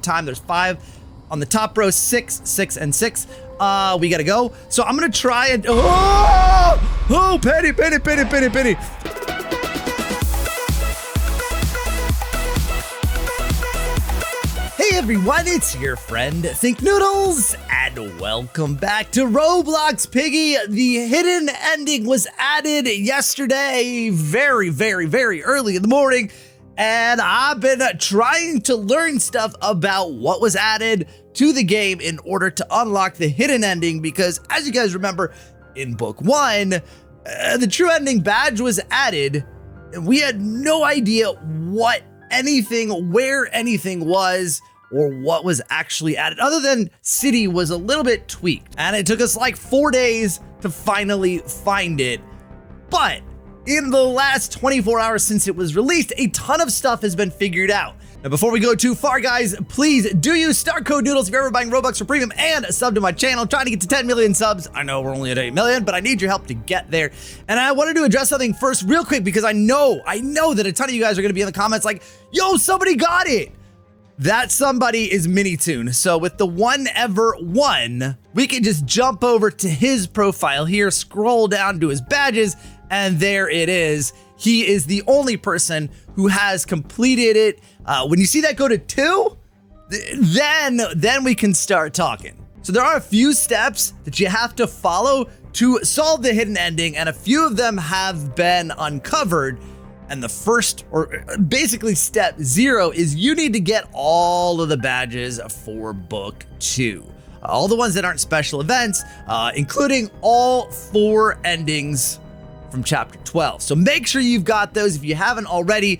time. There's 5 on the top row, 6, 6, and 6. We gotta go. So I'm gonna try and penny. Hey everyone, it's your friend Thinknoodles, and welcome back to Roblox Piggy. The hidden ending was added yesterday, very early in the morning, and I've been trying to learn stuff about what was added to the game in order to unlock the hidden ending, because as you guys remember, in book 1, the true ending badge was added, and we had no idea where anything was, or what was actually added, other than city was a little bit tweaked. And it took us like 4 days to finally find it. But in the last 24 hours since it was released, a ton of stuff has been figured out. Now, before we go too far, guys, please do use star code Noodles if you're ever buying Robux for premium and sub to my channel. I'm trying to get to 10 million subs. I know we're only at 8 million, but I need your help to get there. And I wanted to address something first real quick, because I know that a ton of you guys are gonna be in the comments like, yo, somebody got it. That somebody is Minitoon. So with the one ever one, we can just jump over to his profile here, scroll down to his badges, and there it is. He is the only person who has completed it. When you see that go to 2, then we can start talking. So there are a few steps that you have to follow to solve the hidden ending, and a few of them have been uncovered. And the first, or basically step 0, is you need to get all of the badges for book 2. All the ones that aren't special events, including all 4 endings from chapter 12. So make sure you've got those if you haven't already.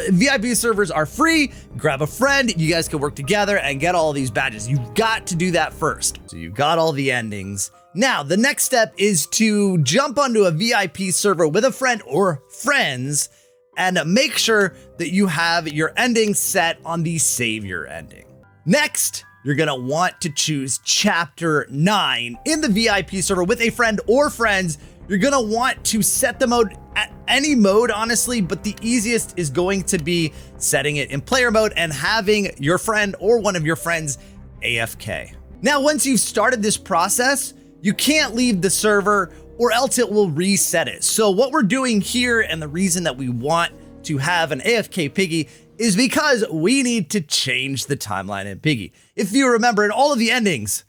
VIP servers are free. Grab a friend, you guys can work together and get all these badges. You've got to do that first. So you've got all the endings. Now, the next step is to jump onto a VIP server with a friend or friends and make sure that you have your ending set on the savior ending. Next, you're gonna want to choose chapter 9 in the VIP server with a friend or friends. You're gonna want to set the mode at any mode, honestly, but the easiest is going to be setting it in player mode and having your friend or one of your friends AFK. Now, once you've started this process, you can't leave the server or else it will reset it. So what we're doing here, and the reason that we want to have an AFK Piggy, is because we need to change the timeline in Piggy. If you remember, in all of the endings,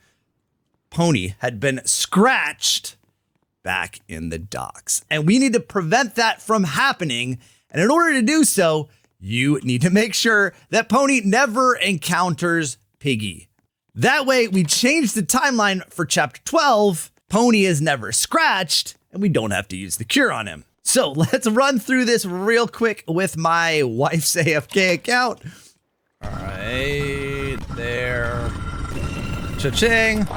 Pony had been scratched back in the docks, and we need to prevent that from happening. And in order to do so, you need to make sure that Pony never encounters Piggy. That way, we change the timeline for chapter 12. Pony is never scratched, and we don't have to use the cure on him. So let's run through this real quick with my wife's AFK account. All right, there. Cha-ching.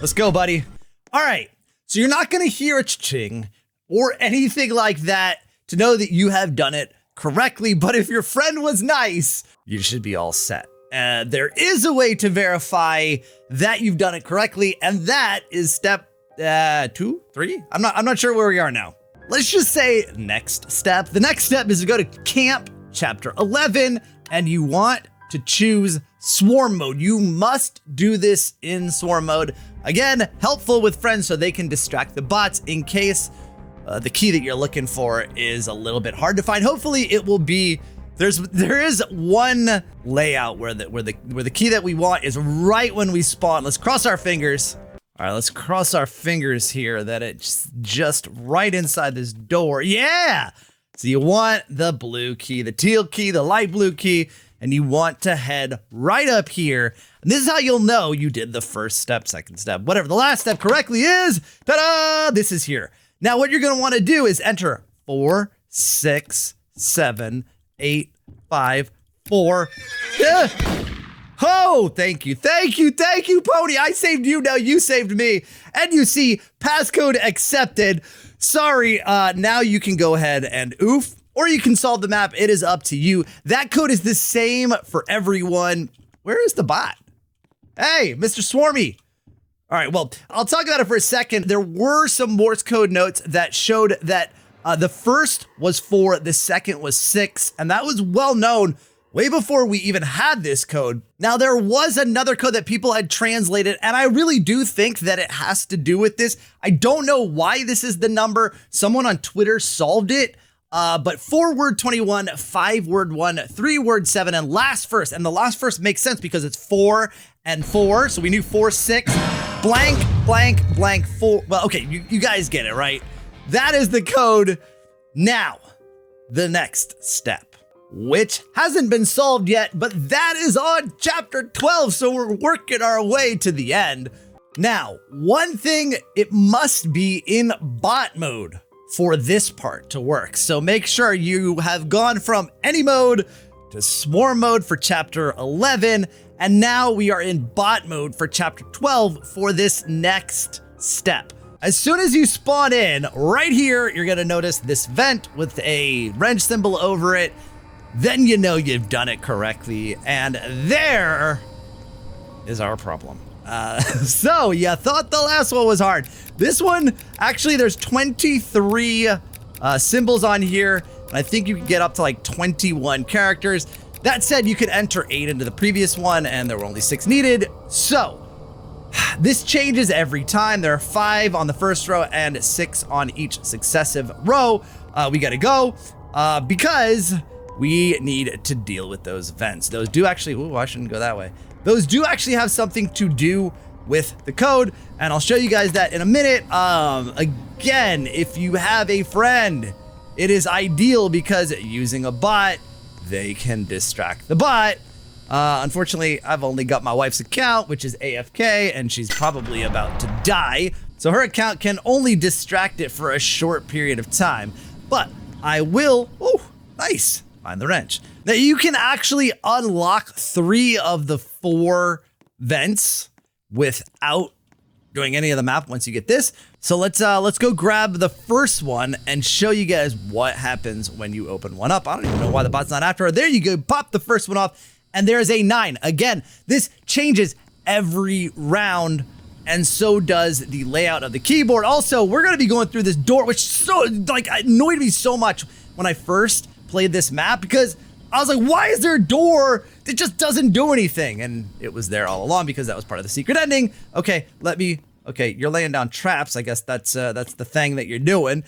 Let's go, buddy. All right, so you're not gonna hear a cha-ching or anything like that to know that you have done it correctly, but if your friend was nice, you should be all set. There is a way to verify that you've done it correctly, and that is step 2, 3. I'm not sure where we are now. Let's just say next step. The next step is to go to camp chapter 11, and you want to choose swarm mode. You must do this in swarm mode. Again, helpful with friends so they can distract the bots in case the key that you're looking for is a little bit hard to find. Hopefully it will be. There is one layout where the key that we want is right when we spawn. Let's cross our fingers. All right, let's cross our fingers here that it's just right inside this door. Yeah. So you want the blue key, the teal key, the light blue key, and you want to head right up here. And this is how you'll know you did the first step, second step, whatever the last step correctly is. Ta-da! This is here. Now what you're gonna want to do is enter 4, 6, 7, 8, 5, 4. Oh, thank you, Pony. I saved you, now you saved me. And you see, passcode accepted. Sorry, now you can go ahead and oof, or you can solve the map. It is up to you. That code is the same for everyone. Where is the bot? Hey, Mr. Swarmy. All right, well, I'll talk about it for a second. There were some Morse code notes that showed that the first was 4, the second was 6, and that was well known way before we even had this code. Now, there was another code that people had translated, and I really do think that it has to do with this. I don't know why this is the number. Someone on Twitter solved it, but 4-word 21, 5-word 1, 3-word 7, and last first. And the last first makes sense because it's 4 and 4, so we knew 4, 6, blank, blank, blank, 4. Well, okay, you guys get it, right? That is the code. Now, the next step, which hasn't been solved yet, but that is on chapter 12, so we're working our way to the end. Now, one thing, it must be in bot mode for this part to work. So make sure you have gone from any mode to swarm mode for chapter 11, and now we are in bot mode for chapter 12 for this next step. As soon as you spawn in, right here, you're gonna notice this vent with a wrench symbol over it. Then you know you've done it correctly, and there is our problem. So you thought the last one was hard. This one, actually, there's 23 symbols on here, and I think you can get up to like 21 characters. That said, you could enter 8 into the previous one, and there were only 6 needed. So this changes every time. There are 5 on the first row and 6 on each successive row. We gotta go because we need to deal with those vents. Those do actually, ooh, I shouldn't go that way. Those do actually have something to do with the code, and I'll show you guys that in a minute. Again, if you have a friend, it is ideal because using a bot, they can distract the bot. Unfortunately, I've only got my wife's account, which is AFK, and she's probably about to die. So her account can only distract it for a short period of time, but I will, oh, nice, find the wrench. Now you can actually unlock 3 of the 4 vents without doing any of the map once you get this. So let's go grab the first one and show you guys what happens when you open one up. I don't even know why the bot's not after her. There you go, pop the first one off. And there's a 9. Again, this changes every round, and so does the layout of the keyboard. Also, we're gonna be going through this door, which so like annoyed me so much when I first played this map, because I was like, why is there a door that just doesn't do anything? And it was there all along because that was part of the secret ending. Okay, okay, you're laying down traps. I guess that's the thing that you're doing.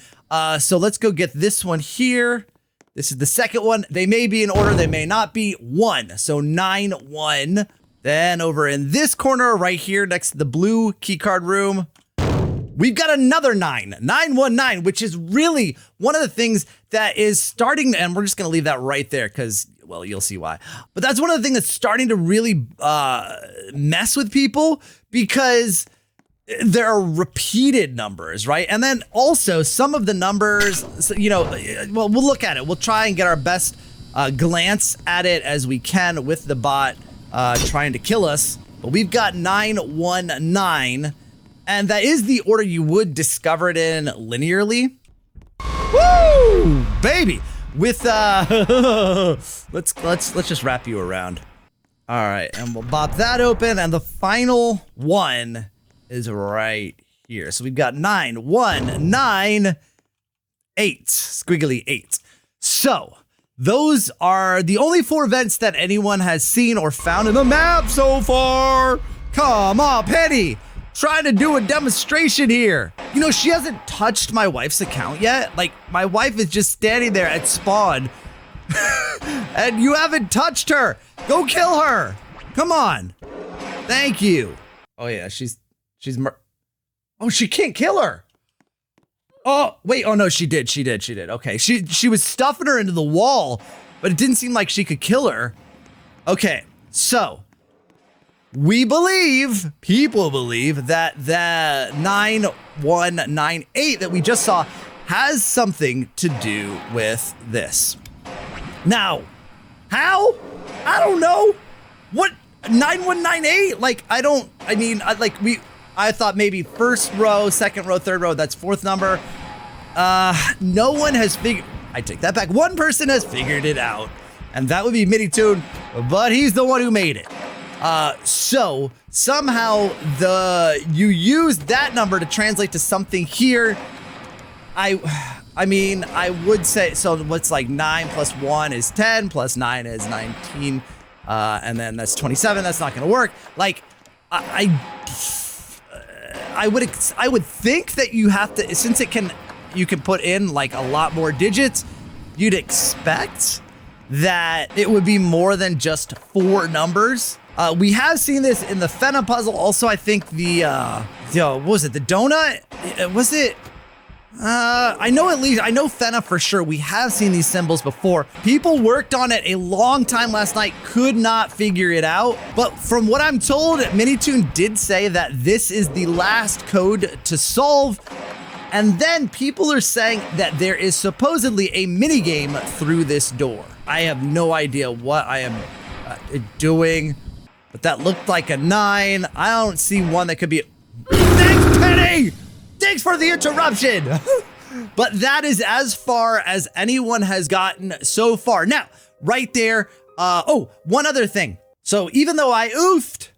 So let's go get this one here. This is the second one. They may be in order, they may not be. 1, so 9, 1. Then over in this corner right here next to the blue keycard room, we've got another 9, 919, which is really one of the things that is starting, and we're just gonna leave that right there because, well, you'll see why. But that's one of the things that's starting to really mess with people because there are repeated numbers, right? And then also some of the numbers, you know, well, we'll look at it. We'll try and get our best glance at it as we can with the bot trying to kill us. But we've got 919, and that is the order you would discover it in linearly. Woo, baby! With let's just wrap you around. All right, and we'll pop that open, and the final one is right here. So we've got 9, 1, 9, 8, squiggly 8. So those are the only 4 vents that anyone has seen or found in the map so far. Come on, Penny, trying to do a demonstration here. You know, she hasn't touched my wife's account yet. Like, my wife is just standing there at spawn and you haven't touched her. Go kill her. Come on. Thank you. Oh yeah, oh, she can't kill her. Oh, wait, oh no, she did. Okay, she was stuffing her into the wall, but it didn't seem like she could kill her. Okay, so people believe that the 9198 that we just saw has something to do with this. Now, how? I don't know. What, 9198? Like, I thought maybe first row, second row, third row, that's 4th number. No one has figured, I take that back. One person has figured it out, and that would be Minitoon, but he's the one who made it. So somehow you use that number to translate to something here. I mean, I would say, so what's like 9 plus 1 is 10, plus 9 is 19, and then that's 27. That's not going to work. Like, I would think that you have to, since you can put in like a lot more digits, you'd expect that it would be more than just 4 numbers. We have seen this in the Fena puzzle. Also, I think the, what was it? The donut? Was it? I know Fena for sure. We have seen these symbols before. People worked on it a long time last night, could not figure it out. But from what I'm told, Minitoon did say that this is the last code to solve. And then people are saying that there is supposedly a mini game through this door. I have no idea what I am doing, but that looked like a 9. I don't see one that could be. Thanks, Penny! Thanks for the interruption. But that is as far as anyone has gotten so far. Now, right there. Oh, one other thing. So even though I oofed,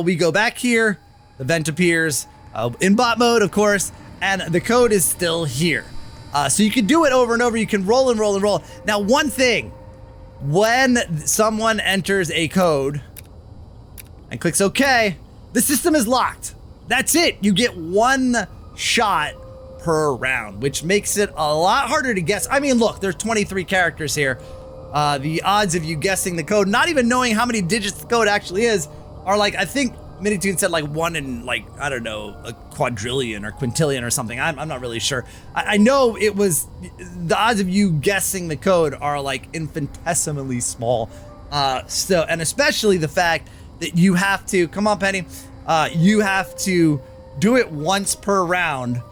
we go back here. The vent appears in bot mode, of course, and the code is still here. So you can do it over and over. You can roll and roll and roll. Now, one thing, when someone enters a code and clicks OK, the system is locked. That's it. You get 1 shot per round, which makes it a lot harder to guess. I mean, look, there's 23 characters here. The odds of you guessing the code, not even knowing how many digits the code actually is, are like, I think Minitoon said like 1 in like, I don't know, a quadrillion or quintillion or something. I'm not really sure. I know it was, the odds of you guessing the code are like infinitesimally small. So, and especially the fact that you have to, come on, Penny, you have to do it once per round.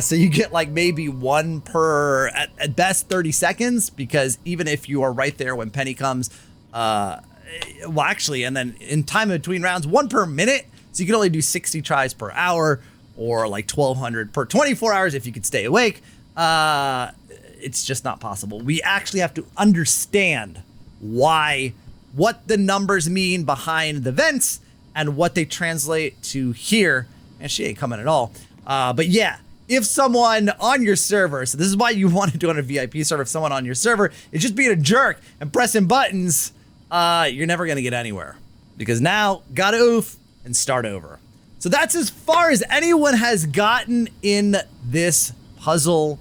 So you get like maybe 1 per, at best 30 seconds, because even if you are right there when Penny comes, well, actually, and then in time between rounds, 1 per minute. So you can only do 60 tries per hour, or like 1,200 per 24 hours if you could stay awake. It's just not possible. We actually have to understand what the numbers mean behind the vents and what they translate to here. And she ain't coming at all. But yeah, if someone on your server, so this is why you want to do it on a VIP server, if someone on your server is just being a jerk and pressing buttons, you're never going to get anywhere, because now gotta oof and start over. So that's as far as anyone has gotten in this puzzle,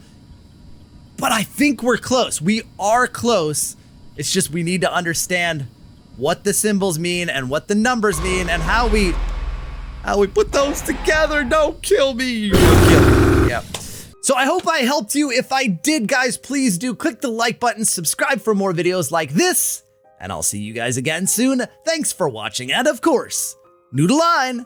but I think we're close. We are close. It's just we need to understand what the symbols mean and what the numbers mean and how we put those together. Don't kill me. Don't kill me. Yep. So I hope I helped you. If I did, guys, please do click the like button, subscribe for more videos like this, and I'll see you guys again soon. Thanks for watching, and of course, Noodle line.